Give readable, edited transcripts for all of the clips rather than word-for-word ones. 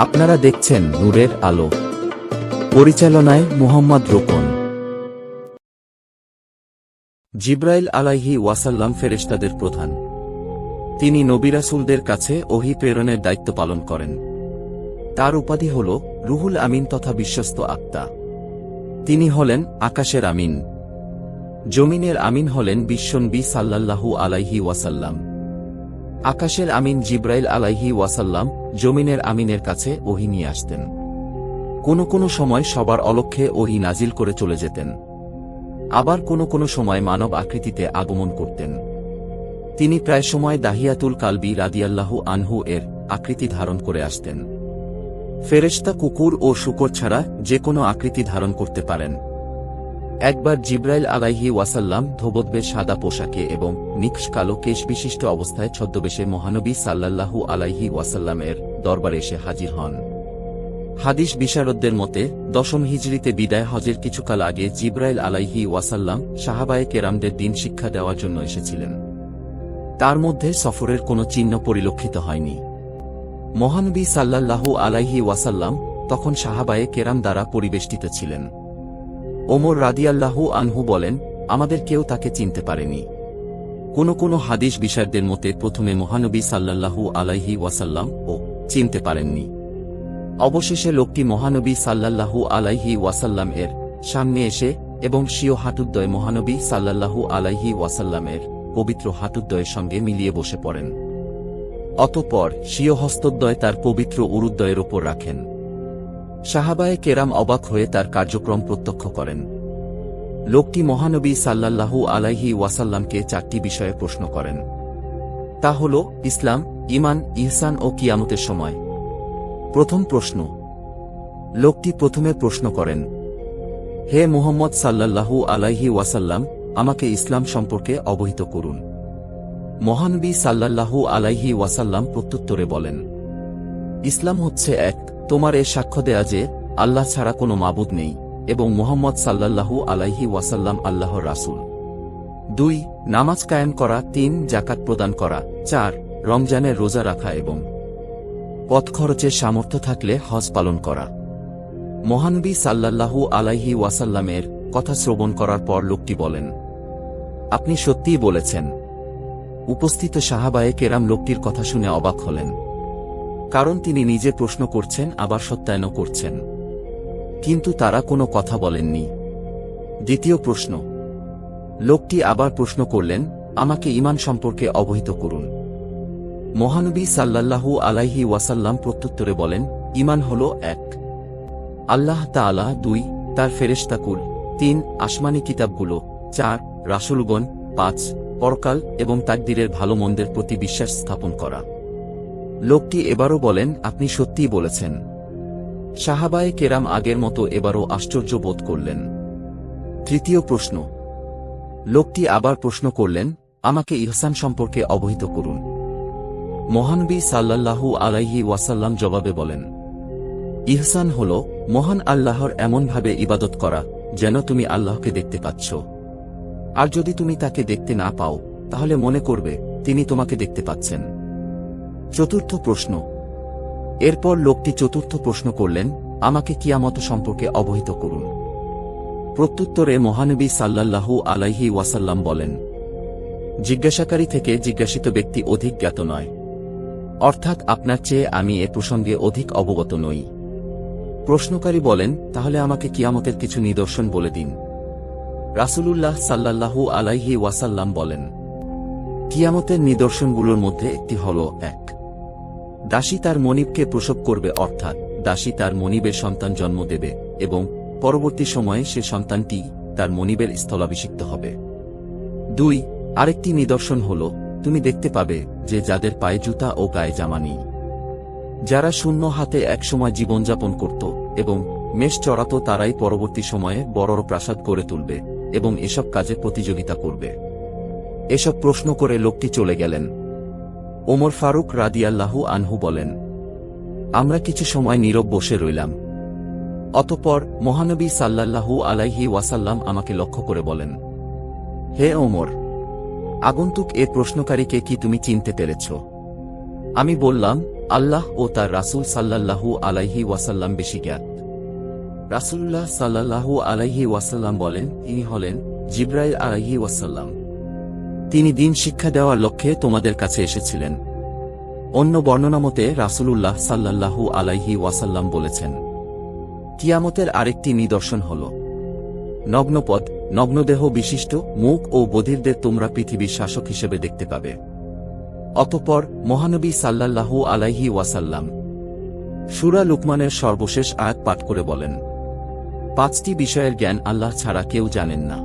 আপনারা দেখছেন নূরের আলো। পরিচালনায় মুহাম্মদ রোকন। জিব্রাইল আলাইহি ওয়াসাল্লাম ফেরেশতাদের প্রধান। তিনি নবী রাসূলদের কাছে ওহী প্রেরণের দায়িত্ব পালন করেন। তার উপাধি হল রুহুল আমিন তথা বিশ্বস্ত আত্মা। তিনি হলেন আকাশের আমিন। জমিনের আমিন হলেন বিশ্বনবী সাল্লাল্লাহু আলাইহি ওয়াসাল্লাম। আকাশের আমিন জিব্রাইল আলাইহি ওয়াসাল্লাম জমিনের আমিনের কাছে ওহী নিয়ে আসতেন। কোনো কোনো সময় সবার অলক্ষ্যে ওহী নাজিল করে চলে যেতেন, আবার কোনো কোনো সময় মানব আকৃতিতে আগমন করতেন। তিনি প্রায় সময় দাহিয়াতুল কালবি রাদিয়াল্লাহু আনহু এর আকৃতি ধারণ করে আসতেন। ফেরেশতা কুকুর ও শূকর ছাড়া যে কোনো আকৃতি ধারণ করতে পারেন। একবার জিব্রাইল আলাইহি ওয়াসাল্লাম ধোবতবে সাদা পোশাকে এবং নিকশ কালো কেশ বিশিষ্ট অবস্থায় ছদ্মবেশে মহানবী সাল্লাল্লাহু আলাইহি ওয়াসাল্লামের দরবারে এসে হাজির হন। হাদিস বিশারদদের মতে 10ম হিজরিতে বিদায় হজের কিছুকাল আগে জিব্রাইল আলাইহি ওয়াসাল্লাম সাহাবায়ে কেরামদের দ্বীন শিক্ষা দেওয়ার জন্য এসেছিলেন। তার মধ্যে সফরের কোনো চিহ্ন পরিলক্ষিত হয়নি। মহানবী সাল্লাল্লাহু আলাইহি ওয়াসাল্লাম তখন সাহাবায়ে কেরাম দ্বারা পরিবেষ্টিত ছিলেন। ওমর রাদিয়াল্লাহু আনহু বলেন, আমাদের কেউ তাকে চিনতে পারেনি। কোনো কোনো হাদিস বিশারদের মতে প্রথমে মহানবী সাল্লাল্লাহু আলাইহি ওয়াসাল্লাম ও চিনতে পারেননি। অবশেষে লোকটি মহানবী সাল্লাল্লাহু আলাইহি ওয়াসাল্লাম এর সামনে এসে এবং স্বীয় হাঁটুদ্বয় মহানবী সাল্লাল্লাহু আলাইহি ওয়াসাল্লামের পবিত্র হাঁটুদ্বয়ের সঙ্গে মিলিয়ে বসে পড়েন। অতঃপর স্বীয় হস্তদ্বয় তার পবিত্র উরুদ্বয়ের ওপর রাখেন। সাহাবায়ে কেরাম অবাক হয়ে তার কার্যক্রম প্রত্যক্ষ করেন। লোকটি মহানবী সাল্লাল্লাহু আলাইহি ওয়াসাল্লামকে 4টি বিষয়ে প্রশ্ন করেন। তা হল ইসলাম, ঈমান, ইহসান ও কিয়ামতের সময়। প্রথম প্রশ্ন। লোকটি প্রথমে প্রশ্ন করেন, হে মুহাম্মদ সাল্লাল্লাহু আলাইহি ওয়াসাল্লাম, আমাকে ইসলাম সম্পর্কে অবহিত করুন। মহানবী সাল্লাল্লাহু আলাইহি ওয়াসাল্লাম প্রত্যুত্তরে বলেন, ইসলাম হচ্ছে এক, তোমার এ সাক্ষ্য দেয়া যে আল্লাহ ছাড়া কোনো মাবুদ নেই এবং মুহাম্মদ সাল্লাল্লাহু আলাইহি ওয়াসাল্লাম আল্লাহর রাসূল। 2. নামাজ কায়েম করা। 3. যাকাত প্রদান করা। 4. রমজানের রোজা রাখা এবং পথ খরচের সামর্থ্য থাকলে হজ পালন করা। মহানবী সাল্লাল্লাহু আলাইহি ওয়াসাল্লামের কথা শ্রবণ করার পর লোকটি বলেন, আপনি সত্যিই বলেছেন। উপস্থিত সাহাবায়ে কেরাম লোকটির কথা শুনে অবাক হলেন, কারণ তিনি নিজে প্রশ্ন করছেন আবার সত্যায়ন করছেন, কিন্তু তারা কোনো কথা বলেননি। দ্বিতীয় প্রশ্ন। লোকটি আবার প্রশ্ন করলেন, আমাকে ঈমান সম্পর্কে অবহিত করুন। মহানবী সাল্লাল্লাহু আলাইহি ওয়াসাল্লাম প্রত্যুত্তরে বলেন, ঈমান হল 1, আল্লাহ তাআলা, 2, তার ফেরেশতাকুল, 3, আসমানি কিতাবগুলো, 4, রাসূলগণ, 5, পরকাল এবং তাকদীরের ভালো মন্দের প্রতি বিশ্বাস স্থাপন করা। লোকটি এবারও বলেন, আপনি সত্যিই বলেছেন। সাহাবায়ে কেরাম আগের মতো এবারও আশ্চর্য বোধ করলেন। তৃতীয় প্রশ্ন। লোকটি আবার প্রশ্ন করলেন, আমাকে ইহসান সম্পর্কে অবহিত করুন। মহানবী সাল্লাল্লাহু আলাইহি ওয়াসাল্লাম জবাবে বলেন, ইহসান হল মহান আল্লাহর এমনভাবে ইবাদত করা যেন তুমি আল্লাহকে দেখতে পাচ্ছ, আর যদি তুমি তাকে দেখতে না পাও তাহলে মনে করবে তিনি তোমাকে দেখতে পাচ্ছেন। চতুর্থ প্রশ্ন। এরপর লোকটি চতুর্থ প্রশ্ন করলেন, আমাকে কিয়ামত সম্পর্কে অবহিত করুন। প্রত্যুত্তরে মহানবী সাল্লাল্লাহু আলাইহি ওয়াসাল্লাম বলেন, জিজ্ঞাসাকারী থেকে জিজ্ঞাসিত ব্যক্তি অধিক জ্ঞাত নয়, অর্থাৎ আপনার চেয়ে আমি এ প্রসঙ্গে অধিক অবগত নই। প্রশ্নকারী বলেন, তাহলে আমাকে কিয়ামতের কিছু নিদর্শন বলে দিন। রাসূলুল্লাহ সাল্লাল্লাহু আলাইহি ওয়াসাল্লাম বলেন, কিয়ামতের নিদর্শনগুলোর মধ্যে একটি হল 1, দাসী তার মনিবকে প্রসব করবে, অর্থাৎ দাসী তার মনিবের সন্তান জন্ম দেবে এবং পরবর্তী সময়ে সে সন্তানটি তার মনিবের স্থলাভিষিক্ত হবে। 2. আরেকটি নিদর্শন হল তুমি দেখতে পাবে যে যাদের পায়ে জুতা ও গায়ে জামা নেই, যারা শূন্য হাতে একসময় জীবনযাপন করত এবং মেষ চড়াত, তারাই পরবর্তী সময়ে বড় প্রাসাদ গড়ে তুলবে এবং এসব কাজে প্রতিযোগিতা করবে। এসব প্রশ্ন করে লোকটি চলে গেলেন। ওমর ফারুক রাদিয়াল্লাহু আনহু বলেন, আমরা কিছু সময় নীরব বসে রইলাম। অতঃপর মহানবী সাল্লাল্লাহু আলাইহি ওয়াসাল্লাম আমাকে লক্ষ্য করে বলেন, হে ওমর, আগন্তুক এ প্রশ্নকারীকে কি তুমি চিনতে পেরেছ? আমি বললাম, আল্লাহ ও তার রাসূল সাল্লাল্লাহু আলাইহি ওয়াসাল্লাম বেশি জ্ঞাত। রাসূলুল্লাহ সাল্লাল্লাহু আলাইহি ওয়াসাল্লাম বলেন, তিনি হলেন জিবরাইল আলাইহি ওয়াসাল্লাম। তিনি দ্বীন শিক্ষা দেওয়ার লক্ষ্যে তোমাদের কাছে এসেছিলেন। অন্য বর্ণনা মতে রাসূলুল্লাহ সাল্লাল্লাহু আলাইহি ওয়াসাল্লাম বলেছেন, কিয়ামতের আরেকটি নিদর্শন হল নগ্নপদ, নগ্নদেহ বিশিষ্ট মুখ ও বধিরদের তোমরা পৃথিবীর শাসক হিসেবে দেখতে পাবে। অতঃপর মহানবী সাল্লাল্লাহু আলাইহি ওয়াসাল্লাম সূরা লুকমানের সর্বশেষ আয়াত পাঠ করে বলেন, 5টি বিষয়ের জ্ঞান আল্লাহ ছাড়া কেউ জানেন না।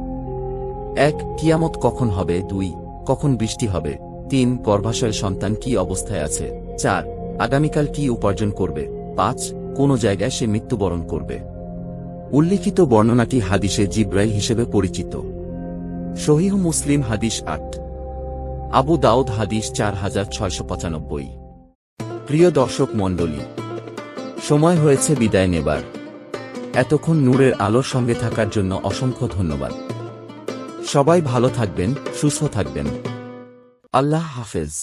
1. কিয়ামত কখন হবে। 2. কখন বৃষ্টি হবে। 3. গর্ভাশয়ের সন্তান কি অবস্থায় আছে। 4. আগামীকাল কি উপার্জন করবে। 5. কোন জায়গায় সে মৃত্যুবরণ করবে। উল্লিখিত বর্ণনাটি হাদিসে জিব্রাইল হিসেবে পরিচিত। সহিহ মুসলিম হাদিস 8, আবু দাউদ হাদিস 4695। প্রিয় দর্শক মণ্ডলী, সময় হয়েছে বিদায় নেবার। এতক্ষণ নূরের আলোর সঙ্গে থাকার জন্য অসংখ্য ধন্যবাদ। সবাই ভালো থাকবেন, সুস্থ থাকবেন। আল্লাহ হাফেজ।